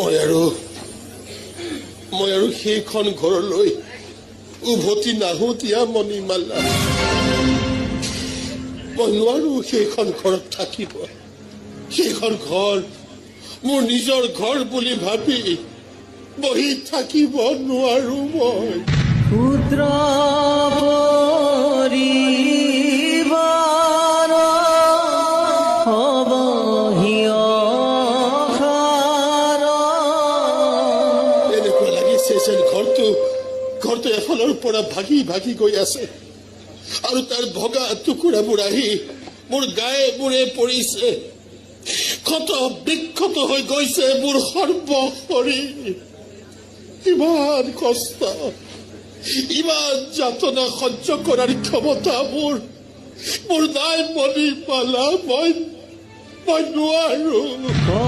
মই আৰু সেইখন ঘৰলৈ উভতি নাহো দিয়া মণিমালা। মই নোৱাৰো সেইখন ঘৰত থাকিব। সেইখন ঘৰ মোৰ নিজৰ ঘৰ বুলি ভাবি বহি থাকিব নোৱাৰো মই। ক্ষুদ্ৰ পৰিবাৰ হবহি অসাৰ। এনেকুৱা লাগিছে যেন ঘৰটো এফালৰ পৰা ভাগি ভাগি গৈ আছে আৰু তাৰ ভগা টুকুৰাবোৰ আহি মোৰ গায়ে মূৰে পৰিছে। ক্ষত বিক্ষত হৈ গৈছে মোৰ সৰ্বশৰীৰ। ইমান কষ্ট, ইমান যাতনা সহ্য কৰাৰ ক্ষমতা মোৰ নাই মণিমালা। মই নোৱাৰো।